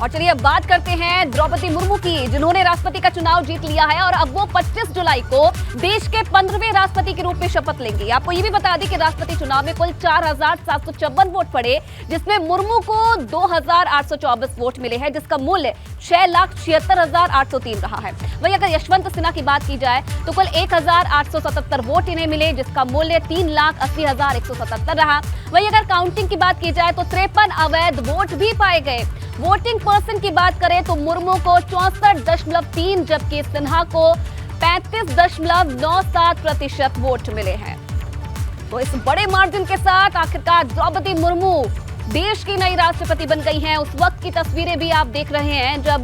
और चलिए अब बात करते हैं द्रौपदी मुर्मू की, जिन्होंने राष्ट्रपति का चुनाव जीत लिया है और अब वो 25 जुलाई को देश के 15वें राष्ट्रपति के रूप में शपथ लेंगे। आपको ये भी बता दें कि राष्ट्रपति चुनाव में कुल 4,754 वोट पड़े, जिसमें मुर्मू को 2,824 वोट मिले हैं, जिसका मूल्य 6,76,803 रहा है। वहीं अगर यशवंत सिन्हा की बात की जाए तो कुल 1,877 वोट इन्हें मिले, जिसका मूल्य 3,80,177 रहा। वहीं अगर काउंटिंग की बात की जाए तो 53 अवैध वोट भी पाए गए। वोटिंग पर्सन की बात करें तो मुर्मू को 64.3 जबकि सिन्हा को 35.97% वोट मिले हैं। तो इस बड़े मार्जिन के साथ आखिरकार द्रौपदी मुर्मू देश की नई राष्ट्रपति बन गई हैं। उस वक्त की तस्वीरें भी आप देख रहे हैं जब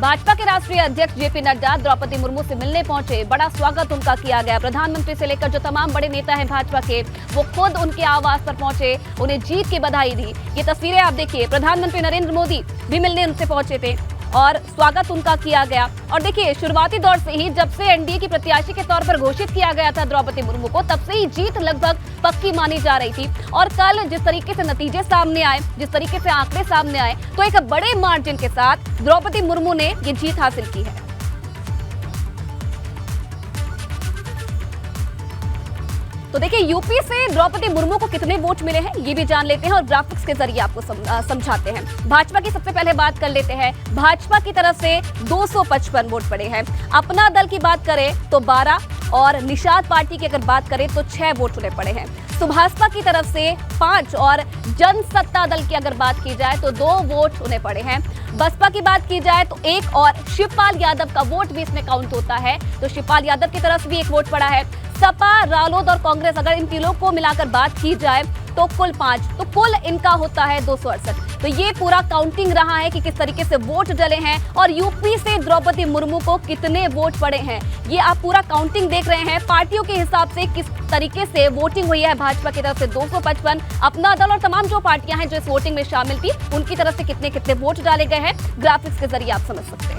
भाजपा के राष्ट्रीय अध्यक्ष जेपी नड्डा द्रौपदी मुर्मू से मिलने पहुंचे। बड़ा स्वागत उनका किया गया। प्रधानमंत्री से लेकर जो तमाम बड़े नेता हैं भाजपा के, वो खुद उनके आवास पर पहुंचे, उन्हें जीत की बधाई दी। ये तस्वीरें आप देखिए, प्रधानमंत्री नरेंद्र मोदी भी मिलने उनसे पहुंचे थे और स्वागत उनका किया गया। और देखिए, शुरुआती दौर से ही जब से एनडीए की प्रत्याशी के तौर पर घोषित किया गया था द्रौपदी मुर्मू को, तब से ही जीत लगभग पक्की मानी जा रही थी। और कल जिस तरीके से नतीजे सामने आए, जिस तरीके से आंकड़े सामने आए, तो एक बड़े मार्जिन के साथ द्रौपदी मुर्मू ने ये जीत हासिल की है। तो देखिए, यूपी से द्रौपदी मुर्मू को कितने वोट मिले हैं ये भी जान लेते हैं और ग्राफिक्स के जरिए आपको समझाते हैं। भाजपा की सबसे पहले बात कर लेते हैं। भाजपा की तरफ से 255 वोट पड़े हैं। अपना दल की बात करें तो 12 और निषाद पार्टी की अगर बात करें तो 6 वोट उन्हें पड़े हैं। सुभाषपा की तरफ से 5 और जनसत्ता दल की अगर बात की जाए तो 2 वोट उन्हें पड़े हैं। बसपा की बात की जाए तो 1 और शिवपाल यादव का वोट भी इसमें काउंट होता है, तो शिवपाल यादव की तरफ भी 1 वोट पड़ा है। सपा, रालोद और कांग्रेस, अगर इन तीनों को मिलाकर बात की जाए तो कुल 5, तो कुल इनका होता है 268। तो ये पूरा काउंटिंग रहा है कि किस तरीके से वोट डले हैं और यूपी से द्रौपदी मुर्मू को कितने वोट पड़े हैं। ये आप पूरा काउंटिंग देख रहे हैं पार्टियों के हिसाब से किस तरीके से वोटिंग हुई है। भाजपा की तरफ से 255, अपना दल और तमाम जो पार्टियां हैं जो इस वोटिंग में शामिल थी, उनकी तरफ से कितने कितने वोट डाले गए हैं, ग्राफिक्स के जरिए आप समझ सकते हैं।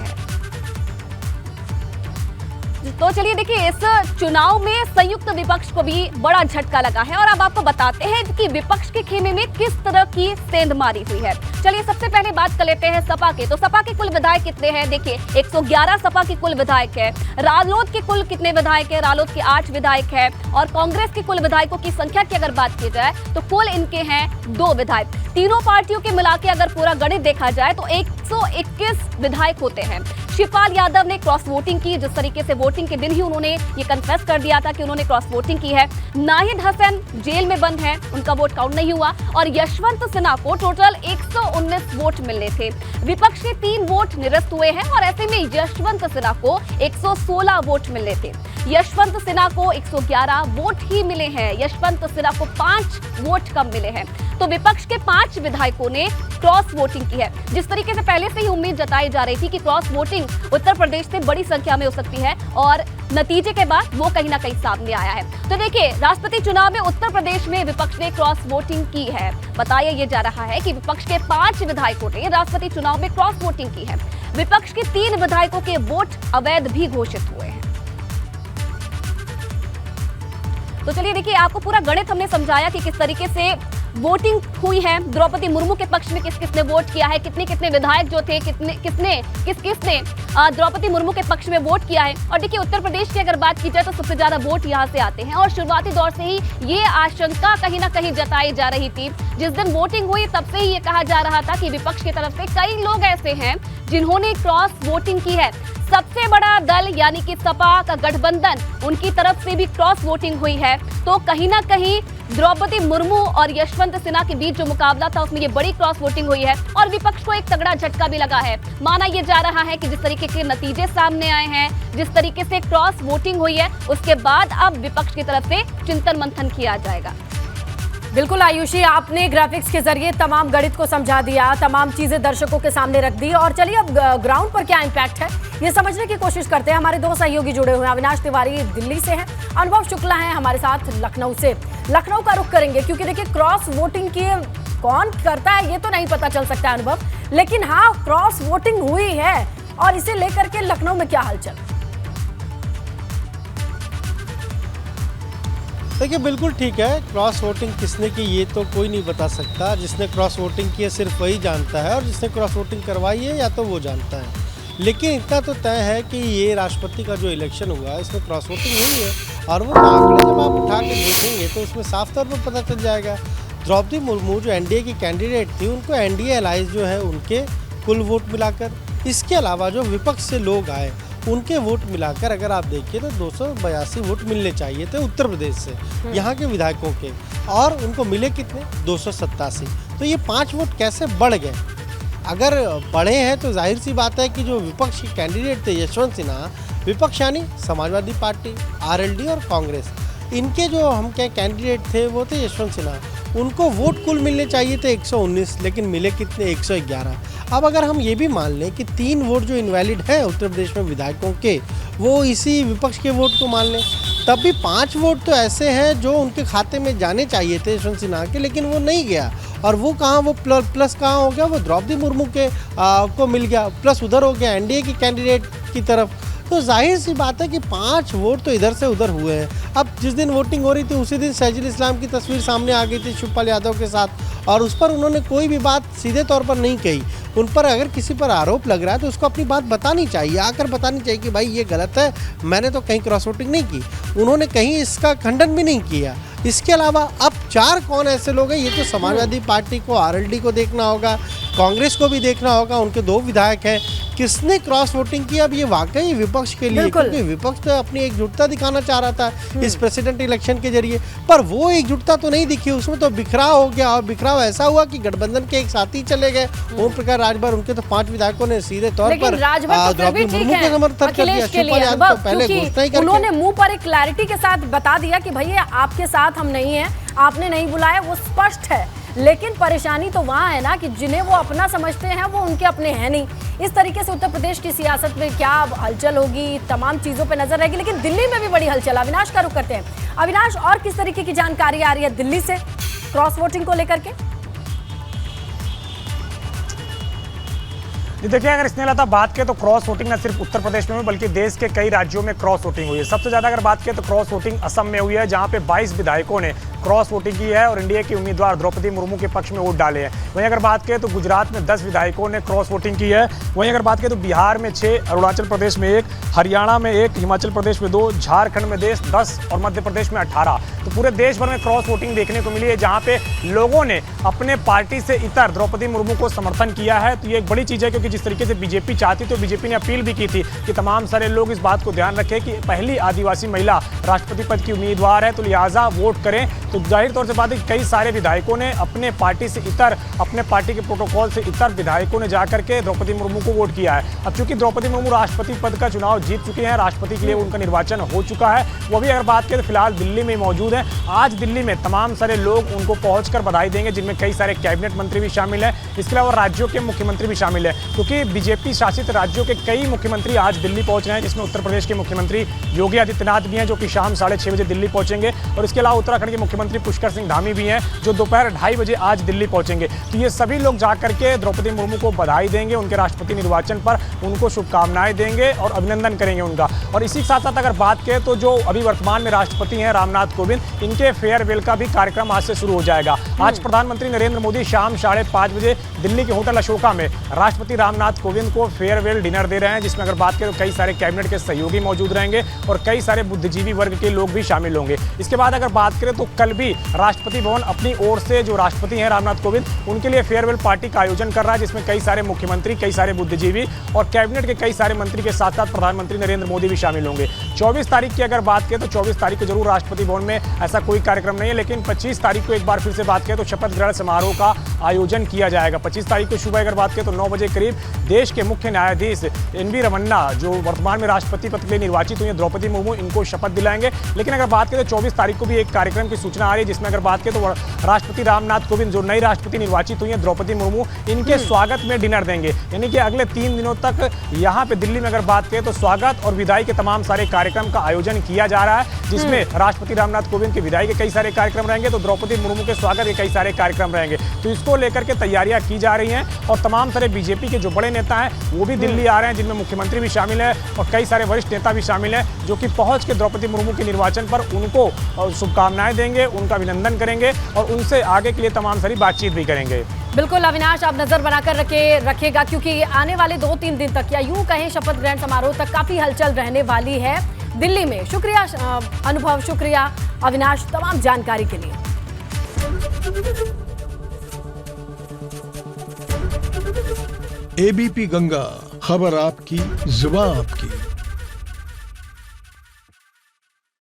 तो चलिए देखिए, इस चुनाव में संयुक्त विपक्ष को भी बड़ा झटका लगा है और अब आपको बताते हैं कि विपक्ष के खेमे में किस तरह की सेंध मारी हुई है। चलिए सबसे पहले बात कर लेते हैं सपा के। तो सपा के कुल विधायक कितने हैं? देखिए, 111 सपा के कुल विधायक है। रालोद के कुल कितने विधायक है? रालोद के 8 विधायक है। और कांग्रेस के कुल विधायकों की संख्या की अगर बात की जाए तो कुल इनके हैं 2 विधायक। तीनों पार्टियों के मिला के अगर पूरा गणित देखा जाए तो 121 विधायक होते हैं। शिवपाल यादव ने क्रॉस वोटिंग की, जिस तरीके से वोटिंग के दिन ही उन्होंने ये कन्फेस कर दिया था कि उन्होंने क्रॉस वोटिंग की है। नाहिद हसन जेल में बंद है, उनका वोट काउंट नहीं हुआ। और यशवंत सिन्हा को टोटल 119 वोट मिलने थे। विपक्ष के 3 वोट निरस्त हुए हैं और ऐसे में यशवंत सिन्हा को 116 वोट मिलने थे। यशवंत सिन्हा को 111 वोट ही मिले हैं। यशवंत सिन्हा को 5 वोट कम मिले हैं। तो विपक्ष के 5 विधायकों ने क्रॉस वोटिंग की है। जिस तरीके से पहले से ही उम्मीद जताई जा रही थी कि क्रॉस वोटिंग उत्तर प्रदेश से बड़ी संख्या में हो सकती है और नतीजे के बाद वो कहीं ना कहीं सामने आया है। तो देखिए, राष्ट्रपति चुनाव में उत्तर प्रदेश में विपक्ष ने क्रॉस वोटिंग की है। बताया ये जा रहा है कि विपक्ष के 5 विधायकों ने राष्ट्रपति चुनाव में क्रॉस वोटिंग की है। विपक्ष के 3 विधायकों के वोट अवैध भी घोषित हुए हैं। तो चलिए देखिए, आपको पूरा गणित हमने समझाया कि किस तरीके से वोटिंग हुई है। द्रौपदी मुर्मू के पक्ष में किस किसने वोट किया है, कितने कितने विधायक जो थे, किस किसने द्रौपदी मुर्मू के पक्ष में वोट किया है। और देखिए, उत्तर प्रदेश की अगर बात की जाए तो सबसे ज्यादा वोट यहां से आते हैं। और शुरुआती दौर से ही ये आशंका कहीं ना कहीं जताई जा रही थी। जिस दिन वोटिंग हुई तब से ही ये कहा जा रहा था कि विपक्ष की तरफ से कई लोग ऐसे हैं जिन्होंने क्रॉस वोटिंग की है। सबसे बड़ा दल यानी कि सपा का गठबंधन, उनकी तरफ से भी क्रॉस वोटिंग हुई है। तो कहीं ना कहीं द्रौपदी मुर्मू और यशवंत सिन्हा के बीच जो मुकाबला था उसमें ये बड़ी क्रॉस वोटिंग हुई है और विपक्ष को एक तगड़ा झटका भी लगा है। माना यह जा रहा है कि जिस तरीके के नतीजे सामने आए हैं, जिस तरीके से क्रॉस वोटिंग हुई है, उसके बाद अब विपक्ष की तरफ से चिंतन मंथन किया जाएगा। बिल्कुल आयुषी, आपने ग्राफिक्स के जरिए तमाम गणित को समझा दिया, तमाम चीजें दर्शकों के सामने रख दी। और चलिए अब ग्राउंड पर क्या इम्पैक्ट है ये समझने की कोशिश करते हैं। हमारे 2 सहयोगी जुड़े हुए हैं। अविनाश तिवारी दिल्ली से हैं, अनुभव शुक्ला हैं हमारे साथ लखनऊ से। लखनऊ का रुख करेंगे क्योंकि देखिए, क्रॉस वोटिंग की कौन करता है ये तो नहीं पता चल सकता अनुभव, लेकिन हाँ, क्रॉस वोटिंग हुई है और इसे लेकर के लखनऊ में क्या हलचल? देखिए बिल्कुल ठीक है, क्रॉस वोटिंग किसने की ये तो कोई नहीं बता सकता। जिसने क्रॉस वोटिंग की है सिर्फ वही जानता है, और जिसने क्रॉस वोटिंग करवाई है या तो वो जानता है। लेकिन इतना तो तय है कि ये राष्ट्रपति का जो इलेक्शन हुआ है इसमें क्रॉस वोटिंग हुई है, और वो आंकड़े जब आप उठा के देखेंगे तो उसमें साफ तौर पर पता चल जाएगा। द्रौपदी मुर्मू जो एनडीए की कैंडिडेट थी, उनको एनडीए अलायंस जो है उनके कुल वोट मिलाकर, इसके अलावा जो विपक्ष से लोग आए उनके वोट मिलाकर अगर आप देखिए तो 282 वोट मिलने चाहिए थे उत्तर प्रदेश से, यहाँ के विधायकों के, और उनको मिले कितने 287। तो ये 5 वोट कैसे बढ़ गए? अगर बढ़े हैं तो जाहिर सी बात है कि जो विपक्ष के कैंडिडेट थे यशवंत सिन्हा, विपक्ष यानी समाजवादी पार्टी, आरएलडी और कांग्रेस, इनके जो हम क्या कैंडिडेट थे वो थे यशवंत सिन्हा, उनको वोट कुल मिलने चाहिए थे 119, लेकिन मिले कितने 111। अब अगर हम ये भी मान लें कि 3 वोट जो इनवैलिड हैं उत्तर प्रदेश में विधायकों के, वो इसी विपक्ष के वोट को मान लें, तब भी 5 वोट तो ऐसे हैं जो उनके खाते में जाने चाहिए थे यशवंत सिन्हा के, लेकिन वो नहीं गया। और वो कहाँ, वो प्लस कहाँ हो गया, वो द्रौपदी मुर्मू के को मिल गया, प्लस उधर हो गया एनडीए की कैंडिडेट की तरफ। तो जाहिर सी बात है कि 5 वोट तो इधर से उधर हुए हैं। अब जिस दिन वोटिंग हो रही थी उसी दिन शहजुल इस्लाम की तस्वीर सामने आ गई थी शिवपाल यादव के साथ, और उस पर उन्होंने कोई भी बात सीधे तौर पर नहीं कही। उन पर अगर किसी पर आरोप लग रहा है तो उसको अपनी बात बतानी चाहिए, आकर बतानी चाहिए कि भाई ये गलत है, मैंने तो कहीं क्रॉस वोटिंग नहीं की। उन्होंने कहीं इसका खंडन भी नहीं किया। इसके अलावा अब 4 कौन ऐसे लोग हैं, ये तो समाजवादी पार्टी को, आरएलडी को देखना होगा, कांग्रेस को भी देखना होगा, उनके 2 विधायक हैं। किसने क्रॉस वोटिंग की? अब ये वाकई विपक्ष के लिए, क्योंकि विपक्ष तो अपनी एकजुटता दिखाना चाह रहा था इस प्रेसिडेंट इलेक्शन के जरिए, पर वो एकजुटता तो नहीं दिखी, उसमें तो बिखराव हो गया। और बिखराव ऐसा हुआ कि गठबंधन के एक साथी चले गए, ओम प्रकाश राजभर, उनके तो 5 विधायकों ने सीधे तौर पर द्रौपदी मुर्मू के समर्थन कर दिया। शिवपाल यादव तो पहले घोषणा ही करके उन्होंने मुंह पर एक क्लैरिटी के साथ बता दिया कि भैया आपके साथ हम नहीं हैं, आपने नहीं बुलाया, वो स्पष्ट है। लेकिन परेशानी तो वहाँ है ना कि जिन्हें वो अपना समझते हैं वो उनके अपने हैं नहीं। इस तरीके से उत्तर प्रदेश की सियासत में क्या हलचल होगी, तमाम चीजों पे नजर रहेगी। लेकिन दिल्ली में भी बड़ी हलचल। अविनाश का रुख करते हैं। अविनाश, और किस तरीके की जानकारी आ रही है दिल्ली से क्रॉस वोटिंग को लेकर के? जी देखिए, अगर स्नेहलता बात करें तो क्रॉस वोटिंग न सिर्फ उत्तर प्रदेश में हुई बल्कि देश के कई राज्यों में क्रॉस वोटिंग हुई है। सबसे ज्यादा अगर बात करें तो क्रॉस वोटिंग असम में हुई है, जहां पे 22 विधायकों ने क्रॉस वोटिंग की है और एनडीए की उम्मीदवार द्रौपदी मुर्मू के पक्ष में वोट डाले हैं। वहीं अगर बात करें तो गुजरात में 10 विधायकों ने क्रॉस वोटिंग की है। वहीं अगर बात करें तो बिहार में 6, अरुणाचल प्रदेश में 1, हरियाणा में 1, हिमाचल प्रदेश में 2, झारखंड में 10 और मध्य प्रदेश में 18। तो पूरे देश भर में क्रॉस वोटिंग देखने को मिली है, जहां पे लोगों ने अपने पार्टी से इतर द्रौपदी मुर्मू को समर्थन किया है। तो ये एक बड़ी चीज है, क्योंकि जिस तरीके से बीजेपी चाहती, तो बीजेपी ने अपील भी की थी कि तमाम सारे लोग इस बात को ध्यान रखें कि पहली आदिवासी महिला राष्ट्रपति पद की उम्मीदवार है, तो लिहाजा वोट करें। तो जाहिर तौर से बात है कि कई सारे विधायकों ने अपने पार्टी से इतर, अपने पार्टी के प्रोटोकॉल से इतर विधायकों ने जाकर के द्रौपदी मुर्मू को वोट किया है। अब चूंकि द्रौपदी मुर्मू राष्ट्रपति पद का चुनाव जीत चुके हैं, राष्ट्रपति के लिए उनका निर्वाचन हो चुका है, वो भी अगर बात करें तो फिलहाल दिल्ली में मौजूद है। आज दिल्ली में तमाम सारे लोग उनको पहुंचकर बधाई देंगे, जिनमें कई सारे कैबिनेट मंत्री भी शामिल हैं। इसके अलावा राज्यों के मुख्यमंत्री भी शामिल है, क्योंकि बीजेपी शासित राज्यों के कई मुख्यमंत्री आज दिल्ली पहुंच रहे हैं, जिसमें उत्तर प्रदेश के मुख्यमंत्री योगी आदित्यनाथ भी हैं, जो कि शाम 6:30 बजे दिल्ली पहुंचेंगे। और इसके अलावा उत्तराखंड के मुख्यमंत्री पुष्कर सिंह धामी भी हैं, जो दोपहर 2:30 बजे आज दिल्ली पहुंचेंगे। तो ये सभी लोग जाकर के द्रौपदी मुर्मू को बधाई देंगे, उनके राष्ट्रपति निर्वाचन पर उनको शुभकामनाएं देंगे और अभिनंदन करेंगे उनका। और इसी के साथ साथ अगर बात करें तो जो अभी वर्तमान में राष्ट्रपति हैं रामनाथ कोविंद, इनके फेयरवेल का भी कार्यक्रम आज से शुरू हो जाएगा। आज प्रधानमंत्री नरेंद्र मोदी शाम 5:30 बजे दिल्ली के होटल अशोका में राष्ट्रपति रामनाथ कोविंद को फेयरवेल डिनर दे रहे हैं, जिसमें अगर बात करें तो कई सारे कैबिनेट के सहयोगी मौजूद रहेंगे और कई सारे बुद्धिजीवी वर्ग के लोग भी शामिल होंगे। इसके बाद अगर बात करें तो कल भी राष्ट्रपति भवन अपनी ओर से, जो राष्ट्रपति हैं रामनाथ कोविंद, उनके लिए फेयरवेल पार्टी का आयोजन कर रहा है, जिसमें कई सारे मुख्यमंत्री, कई सारे बुद्धिजीवी और कैबिनेट के कई सारे मंत्री के साथ साथ प्रधानमंत्री नरेंद्र मोदी भी शामिल होंगे। 24 तारीख की अगर बात करें तो 24 तारीख को जरूर राष्ट्रपति भवन में ऐसा कोई कार्यक्रम नहीं है, लेकिन 25 तारीख को एक बार फिर से बात करें तो शपथ ग्रहण समारोह का आयोजन किया जाएगा। 25 तारीख को सुबह अगर बात करें तो 9 बजे करीब देश के मुख्य न्यायाधीश एनवी रमन्ना, जो वर्तमान में राष्ट्रपति पद के लिए निर्वाचित हुई हैं द्रौपदी मुर्मू, इनको शपथ दिलाएंगे। लेकिन अगर बात करें तो 24 तारीख को भी एक कार्यक्रम की सूचना आ रही है, जिसमें अगर बात करें तो राष्ट्रपति रामनाथ कोविंद, जो नई राष्ट्रपति निर्वाचित हुई हैं द्रौपदी मुर्मू, इनके स्वागत में डिनर देंगे। यानी कि अगले 3 दिनों तक यहाँ पे दिल्ली में अगर बात करें तो स्वागत और विदाई के तमाम सारे कार्यक्रम का आयोजन किया जा रहा है, जिसमें राष्ट्रपति रामनाथ कोविंद की विदाई के कई सारे कार्यक्रम रहेंगे, तो द्रौपदी मुर्मू के स्वागत के कई सारे कार्यक्रम रहेंगे। तो इसको उसको लेकर के तैयारियां की जा रही हैं और तमाम सारे बीजेपी के जो बड़े नेता हैं वो भी दिल्ली आ रहे हैं, जिनमें मुख्यमंत्री भी शामिल है और कई सारे वरिष्ठ नेता भी शामिल हैं, जो कि पहुंच के द्रौपदी मुर्मू के निर्वाचन पर उनको शुभकामनाएं देंगे, उनका अभिनंदन करेंगे और उनसे आगे के लिए तमाम सारी बातचीत भी करेंगे। बिल्कुल अविनाश, आप नजर बनाकर रखिएगा क्योंकि आने वाले 2-3 दिन तक या यूं कहें शपथ ग्रहण समारोह तक काफी हलचल रहने वाली है दिल्ली में। शुक्रिया अनुभव, शुक्रिया अविनाश तमाम जानकारी के लिए। एबीपी गंगा, खबर आपकी, जुबान आपकी।